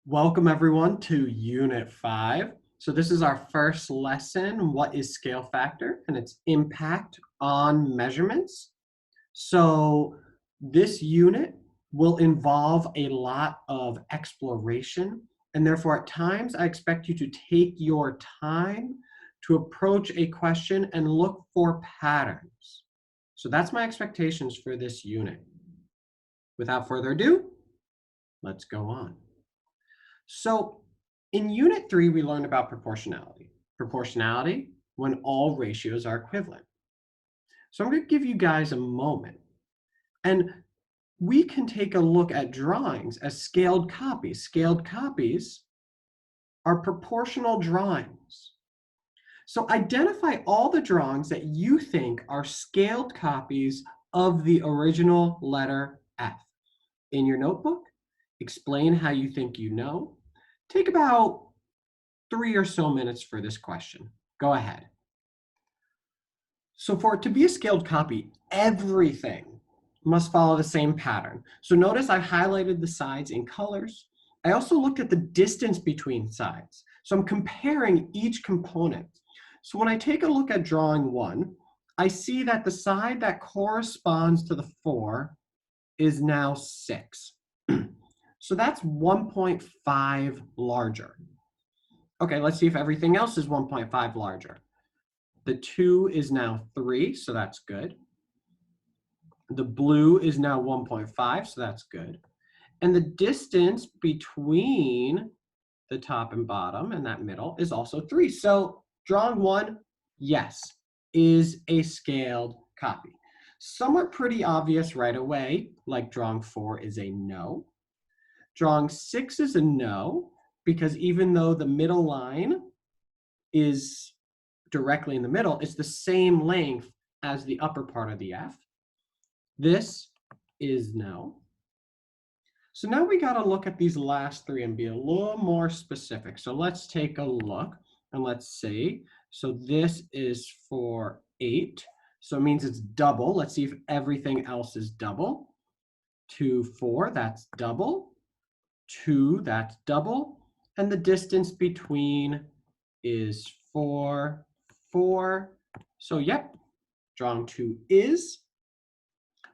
Welcome everyone to Unit 5. So this is our first lesson, what is scale factor and its impact on measurements. So this unit will involve a lot of exploration, and therefore at times I expect you to take your time to approach a question and look for patterns. So that's my expectations for this unit. Without further ado, let's go on. So in Unit 3, we learned about proportionality. Proportionality when all ratios are equivalent. So I'm going to give you guys a moment, and we can take a look at drawings as scaled copies. Scaled copies are proportional drawings. So identify all the drawings that you think are scaled copies of the original letter F. In your notebook, explain how you think you know. Take about 3 or so minutes for this question. Go ahead. So for it to be a scaled copy, everything must follow the same pattern. So notice I highlighted the sides in colors. I also looked at the distance between sides. So I'm comparing each component. So when I take a look at drawing 1, I see that the side that corresponds to the 4 is now 6. So that's 1.5 larger. Okay, let's see if everything else is 1.5 larger. The 2 is now 3, so that's good. The blue is now 1.5, so that's good. And the distance between the top and bottom and that middle is also 3. So drawing 1, yes, is a scaled copy. Some are pretty obvious right away, like drawing 4 is a no. Drawing 6 is a no, because even though the middle line is directly in the middle, it's the same length as the upper part of the F. This is no. So now we got to look at these last 3 and be a little more specific. So let's take a look and let's see. So this is for 8. So it means it's double. Let's see if everything else is double. 2, 4, that's double. 2, that's double. And the distance between is 4, 4. So yep, drawing 2 is.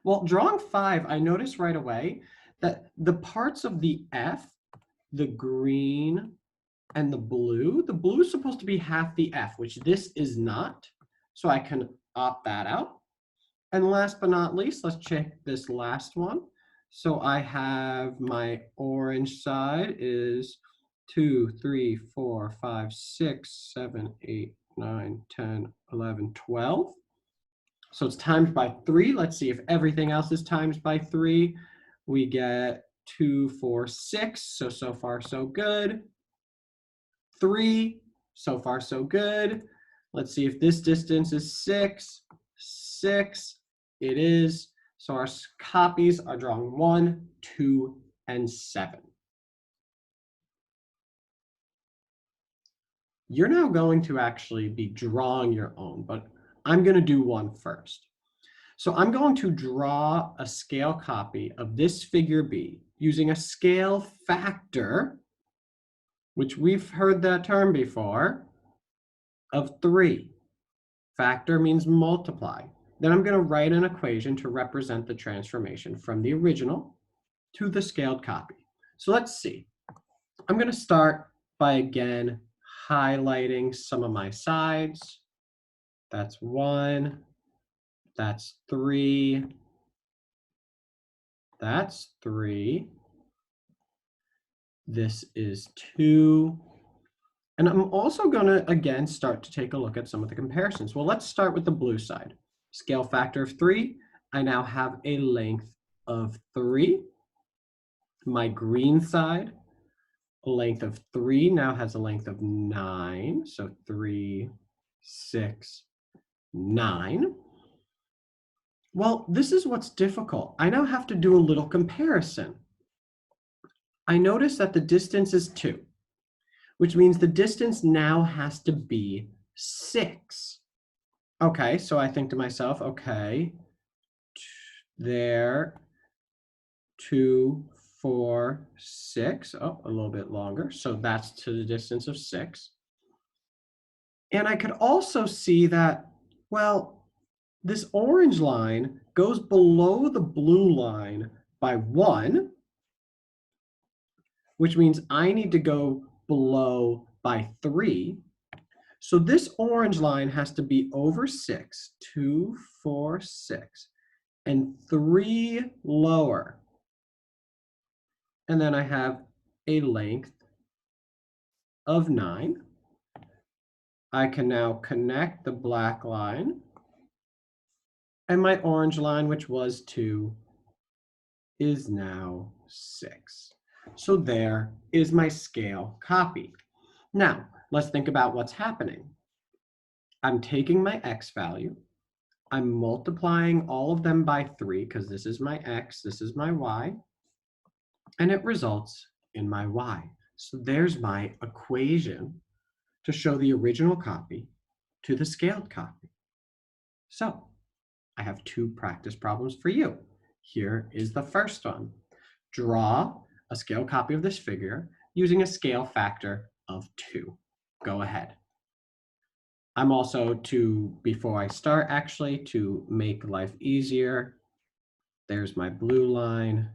Well, drawing 5, I noticed right away that the parts of the F, the green and the blue is supposed to be half the F, which this is not. So I can opt that out. And last but not least, let's check this last one. So I have my orange side is 2, 3, 4, 5, 6, 7, 8, 9, 10, 11, 12. So it's times by 3. Let's see if everything else is times by 3. We get 2, 4, 6. So far, so good. 3, so far, so good. Let's see if this distance is 6. 6, it is. So our copies are drawing 1, 2, and 7. You're now going to actually be drawing your own, but I'm going to do one first. So I'm going to draw a scale copy of this figure B using a scale factor, which we've heard that term before, of 3. Factor means multiply. Then I'm going to write an equation to represent the transformation from the original to the scaled copy. So let's see. I'm going to start by, again, highlighting some of my sides. That's 1. That's 3. That's 3. This is 2. And I'm also going to, again, start to take a look at some of the comparisons. Well, let's start with the blue side. Scale factor of 3. I now have a length of 3. My green side, a length of 3, now has a length of 9. So 3, 6, 9. Well, this is what's difficult. I now have to do a little comparison. I notice that the distance is 2, which means the distance now has to be 6. Okay, so I think to myself, okay, there, 2, 4, 6. Oh, a little bit longer. So that's to the distance of 6. And I could also see that, well, this orange line goes below the blue line by 1, which means I need to go below by 3. So this orange line has to be over 6, 2, 4, 6, and 3 lower. And then I have a length of 9. I can now connect the black line, and my orange line, which was 2, is now 6. So there is my scale copy. Now, let's think about what's happening. I'm taking my x value, I'm multiplying all of them by 3, because this is my x, this is my y, and it results in my y. So there's my equation to show the original copy to the scaled copy. So I have 2 practice problems for you. Here is the first one. Draw a scale copy of this figure using a scale factor of 2. Go ahead. I'm also before I start actually, to make life easier, there's my blue line,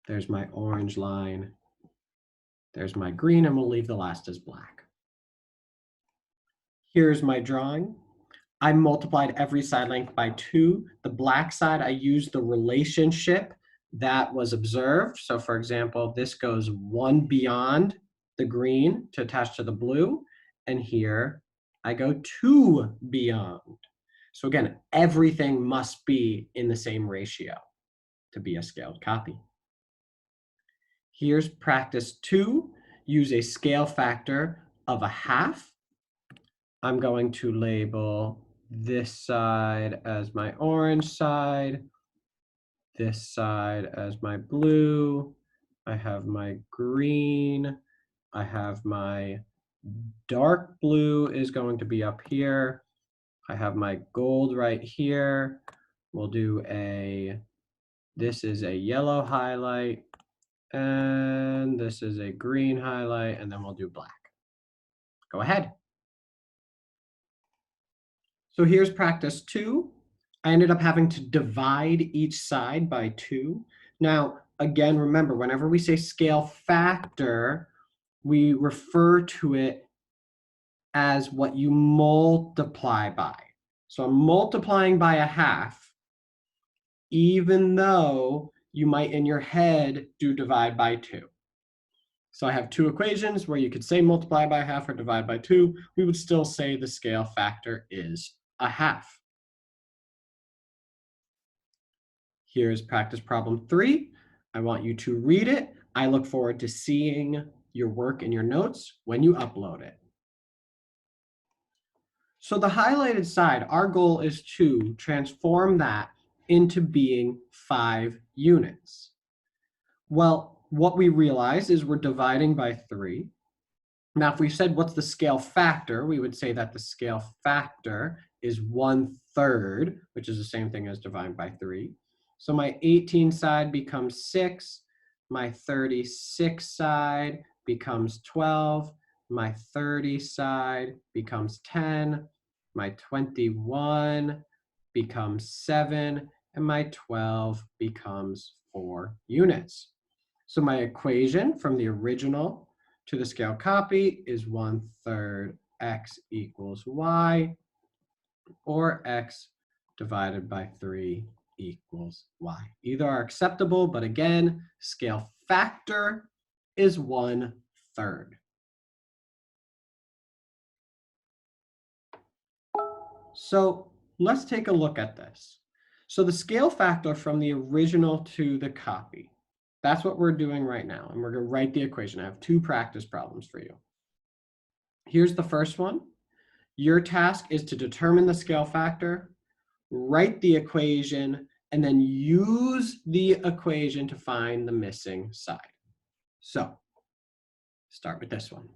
there's my orange line, there's my green, and we'll leave the last as black. Here's my drawing. I multiplied every side length by 2. The black side, I used the relationship that was observed. So for example, this goes 1 beyond the green to attach to the blue, and here I go 2 beyond. So again, everything must be in the same ratio to be a scaled copy. Here's practice 2. Use a scale factor of 1/2. I'm going to label this side as my orange side, this side as my blue, I have my green, I have my dark blue is going to be up here, I have my gold right here. We'll do this is a yellow highlight, and this is a green highlight, and then we'll do black. Go ahead. So here's practice 2. I ended up having to divide each side by 2. Now, again, remember, whenever we say scale factor, we refer to it as what you multiply by. So I'm multiplying by 1/2, even though you might in your head do divide by 2. So I have 2 equations where you could say multiply by 1/2 or divide by 2. We would still say the scale factor is 1/2. Here's practice problem 3. I want you to read it. I look forward to seeing your work in your notes when you upload it. So the highlighted side, our goal is to transform that into being 5 units. Well, what we realize is we're dividing by 3. Now, if we said what's the scale factor, we would say that the scale factor is 1/3, which is the same thing as dividing by 3. So my 18 side becomes 6, my 36 side becomes 12, my 30 side becomes 10, my 21 becomes 7, and my 12 becomes 4 units. So my equation from the original to the scale copy is 1/3 x equals y, or x divided by 3 equals y. Either are acceptable, but again, scale factor is 1/3. So let's take a look at this. So the scale factor from the original to the copy, that's what we're doing right now. And we're going to write the equation. I have 2 practice problems for you. Here's the first one. Your task is to determine the scale factor, write the equation, and then use the equation to find the missing side. So start with this one.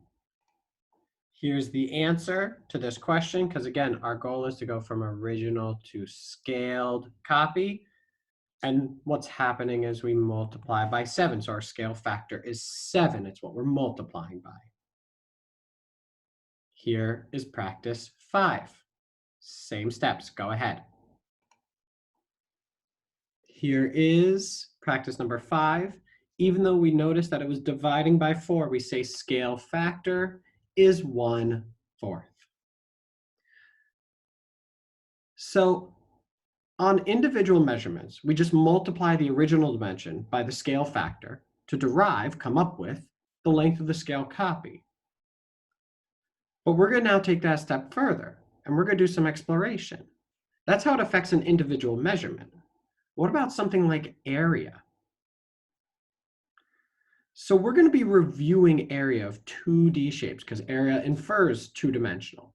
Here's the answer to this question, because again, our goal is to go from original to scaled copy. And what's happening is we multiply by 7. So our scale factor is 7. It's what we're multiplying by. Here is practice 5. Same steps, go ahead. Here is practice number 5. Even though we noticed that it was dividing by 4, we say scale factor is 1/4. So on individual measurements, we just multiply the original dimension by the scale factor to come up with the length of the scale copy. But we're going to now take that a step further, and we're going to do some exploration. That's how it affects an individual measurement. What about something like area? So we're going to be reviewing area of 2D shapes because area infers two-dimensional.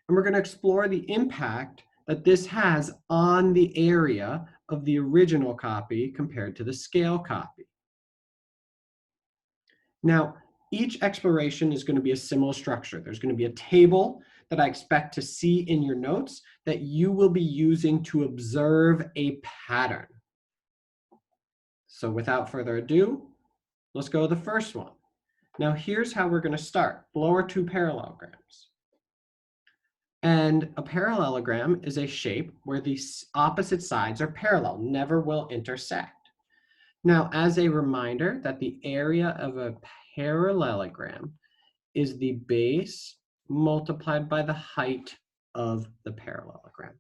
And we're going to explore the impact that this has on the area of the original copy compared to the scale copy. Now, each exploration is going to be a similar structure. There's going to be a table that I expect to see in your notes that you will be using to observe a pattern. So without further ado, let's go to the first one. Now here's how we're going to start. Below are two parallelograms. And a parallelogram is a shape where the opposite sides are parallel, never will intersect. Now, as a reminder that the area of a parallelogram is the base multiplied by the height of the parallelogram.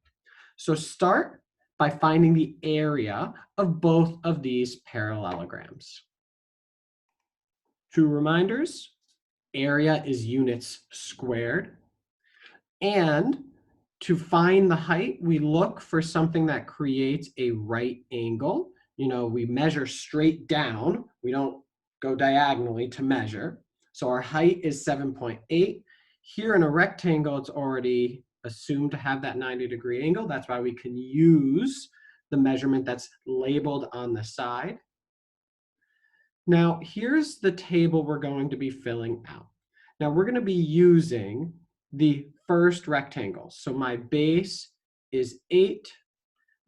So start by finding the area of both of these parallelograms. 2 reminders, area is units squared. And to find the height, we look for something that creates a right angle. You know, we measure straight down. We don't go diagonally to measure. So our height is 7.8. Here in a rectangle, it's already assumed to have that 90-degree angle. That's why we can use the measurement that's labeled on the side. Now, here's the table we're going to be filling out. Now, we're going to be using the first rectangle. So my base is 8,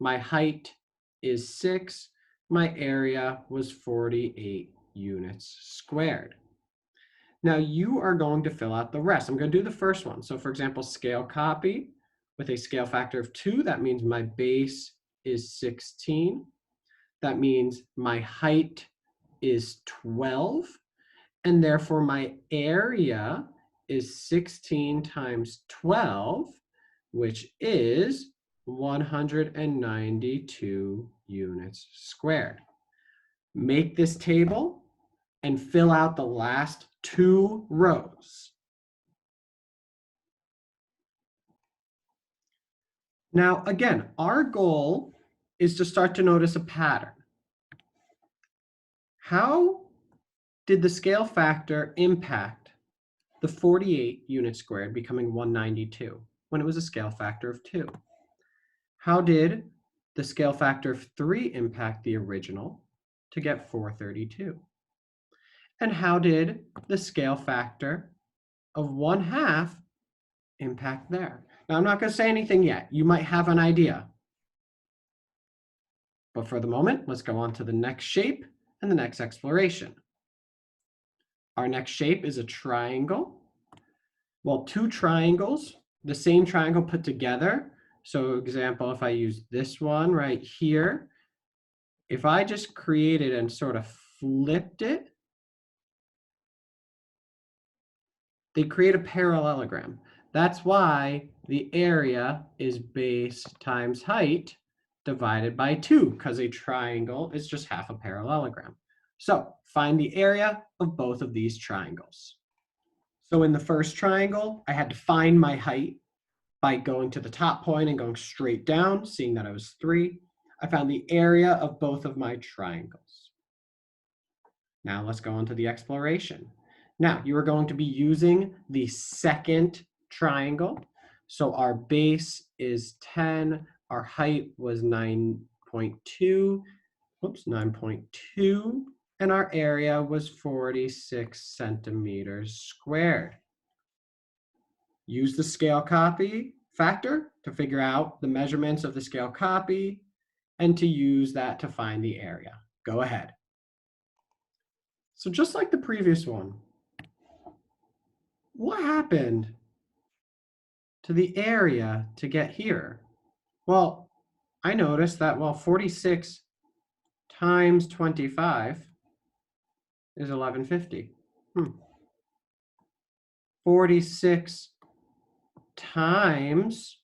my height is 6, my area was 48 units squared. Now you are going to fill out the rest. I'm going to do the first one. So for example, scale copy with a scale factor of 2, that means my base is 16. That means my height is 12, and therefore my area is 16 times 12, which is 192 units squared. Make this table and fill out the last 2 rows. Now, again, our goal is to start to notice a pattern. How did the scale factor impact the 48 units squared becoming 192 when it was a scale factor of 2? How did the scale factor of 3 impact the original to get 432? And how did the scale factor of 1/2 impact there? Now, I'm not going to say anything yet. You might have an idea. But for the moment, let's go on to the next shape and the next exploration. Our next shape is a triangle. Well, 2 triangles, the same triangle put together. So example, if I use this one right here, if I just created and sort of flipped it, they create a parallelogram. That's why the area is base times height divided by 2, because a triangle is just half a parallelogram. So find the area of both of these triangles. So in the first triangle, I had to find my height by going to the top point and going straight down, seeing that I was 3. I found the area of both of my triangles. Now let's go on to the exploration. Now you are going to be using the second triangle. So our base is 10, our height was 9.2, and our area was 46 centimeters squared. Use the scale copy factor to figure out the measurements of the scale copy and to use that to find the area. Go ahead. So just like the previous one, what happened to the area to get here? Well, I noticed that, well, 46 times 25 is 1150. 46 times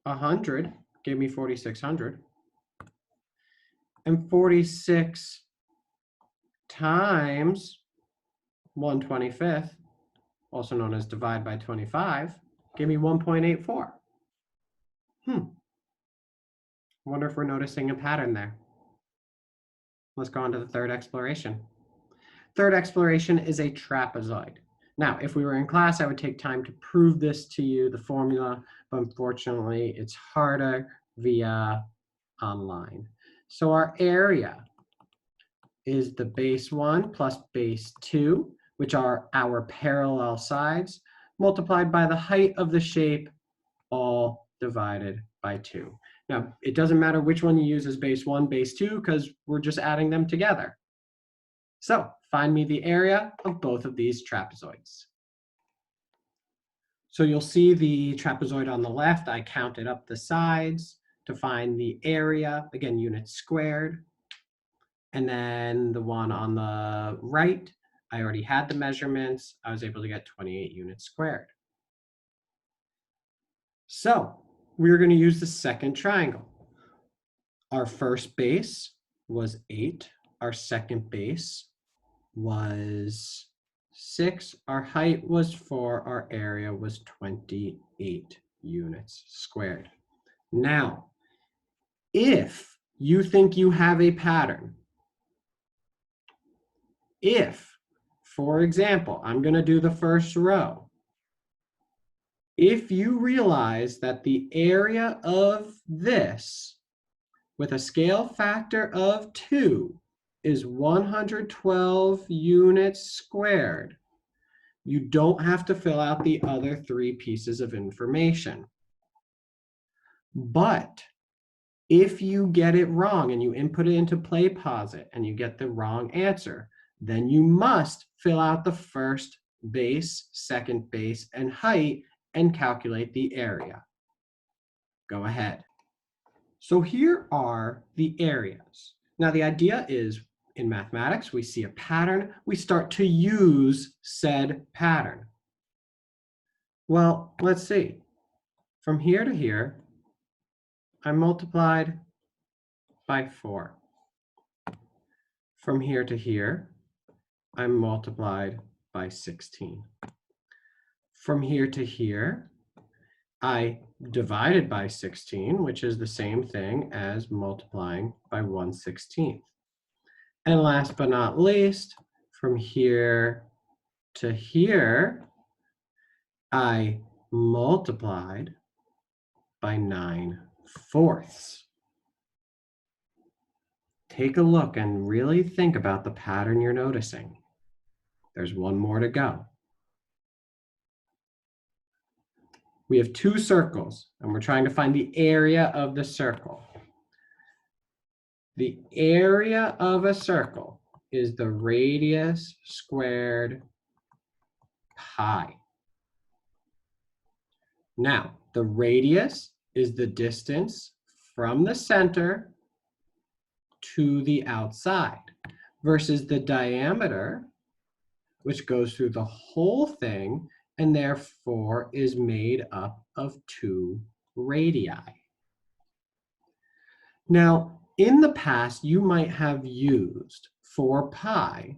100 gave me 4600. And 46 times 1/25, also known as divide by 25, gave me 1.84. Wonder if we're noticing a pattern there. Let's go on to the third exploration. Third exploration is a trapezoid. Now, if we were in class, I would take time to prove this to you, the formula, but unfortunately, it's harder via online. So our area is the base 1 plus base 2, which are our parallel sides, multiplied by the height of the shape, all divided by 2. Now, it doesn't matter which one you use as base 1, base 2, because we're just adding them together. So find me the area of both of these trapezoids. So you'll see the trapezoid on the left. I counted up the sides to find the area, again, units squared. And then the one on the right, I already had the measurements. I was able to get 28 units squared. So we're going to use the second triangle. Our first base was 8. Our second base was 6. Our height was 4. Our area was 28 units squared. Now, if you think you have a pattern, if, for example, I'm going to do the first row, if you realize that the area of this with a scale factor of 2 is 112 units squared, you don't have to fill out the other 3 pieces of information. But if you get it wrong and you input it into PlayPosit and you get the wrong answer, then you must fill out the first base, second base, and height and calculate the area. Go ahead. So here are the areas. Now the idea is in mathematics, we see a pattern, we start to use said pattern. Well, let's see. From here to here, I multiplied by 4. From here to here, I multiplied by 16. From here to here, I divided by 16, which is the same thing as multiplying by 1/16. And last but not least, from here to here, I multiplied by 9/4. Take a look and really think about the pattern you're noticing. There's one more to go. We have 2 circles, and we're trying to find the area of the circle. The area of a circle is the radius squared pi. Now, the radius is the distance from the center to the outside versus the diameter, which goes through the whole thing and therefore is made up of 2 radii. Now, in the past, you might have used for pi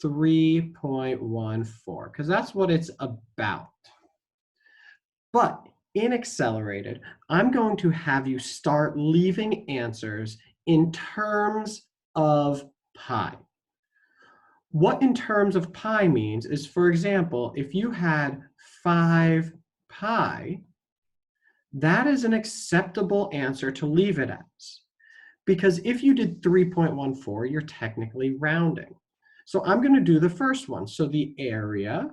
3.14 because that's what it's about. But in Accelerated, I'm going to have you start leaving answers in terms of pi. What in terms of pi means is, for example, if you had 5 pi, that is an acceptable answer to leave it as. Because if you did 3.14, you're technically rounding. So I'm going to do the first one. So the area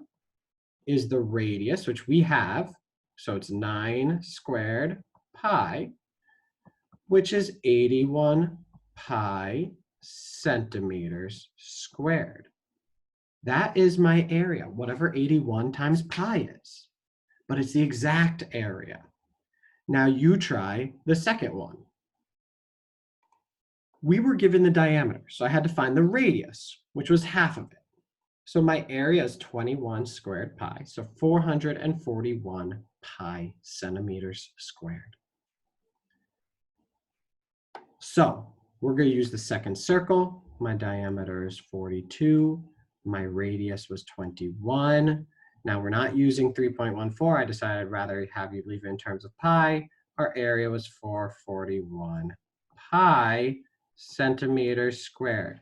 is the radius, which we have. So it's 9 squared pi which is 81 pi centimeters squared. That is my area, whatever 81 times pi is, but it's the exact area. Now you try the second one. We were given the diameter, so I had to find the radius, which was half of it. So my area is 21 squared pi, so 441 pi centimeters squared. So we're going to use the second circle. My diameter is 42. My radius was 21. Now we're not using 3.14. I decided I'd rather have you leave it in terms of pi. Our area was 441 pi centimeters squared.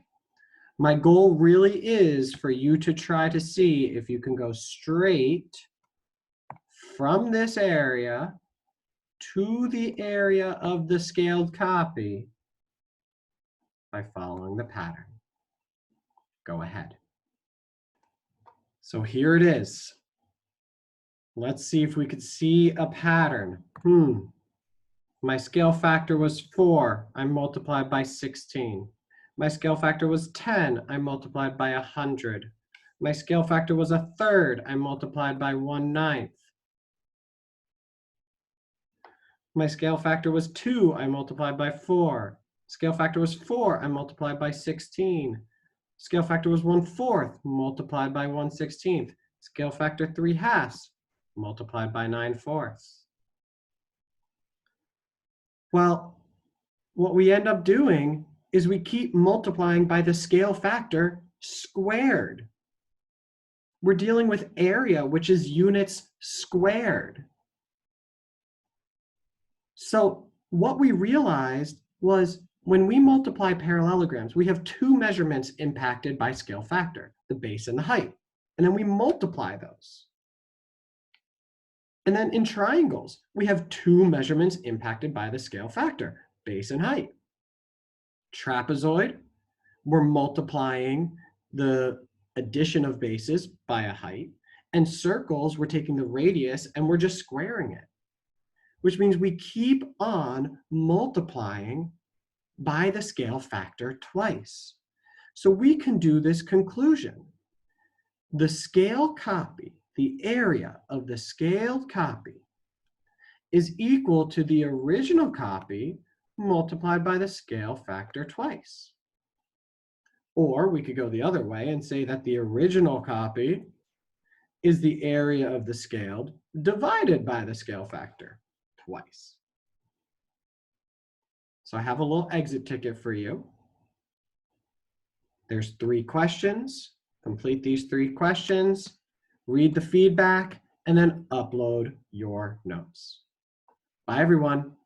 My goal really is for you to try to see if you can go straight from this area to the area of the scaled copy by following the pattern. Go ahead. So here it is. Let's see if we could see a pattern. My scale factor was 4. I multiplied by 16. My scale factor was 10. I multiplied by 100. My scale factor was 1/3. I multiplied by 1/9. My scale factor was 2. I multiplied by 4. Scale factor was 4. I multiplied by 16. Scale factor was 1/4 multiplied by 1/16. Scale factor 3/2 multiplied by 9/4. Well, what we end up doing is we keep multiplying by the scale factor squared. We're dealing with area, which is units squared. So what we realized was when we multiply parallelograms, we have two measurements impacted by scale factor, the base and the height. And then we multiply those. And then in triangles, we have two measurements impacted by the scale factor, base and height. Trapezoid, we're multiplying the addition of bases by a height. And circles, we're taking the radius and we're just squaring it, which means we keep on multiplying by the scale factor twice. So we can do this conclusion. The scale copy, the area of the scaled copy, is equal to the original copy multiplied by the scale factor twice. Or we could go the other way and say that the original copy is the area of the scaled divided by the scale factor twice. So I have a little exit ticket for you. There's 3 questions. Complete these 3 questions, read the feedback, and then upload your notes. Bye, everyone.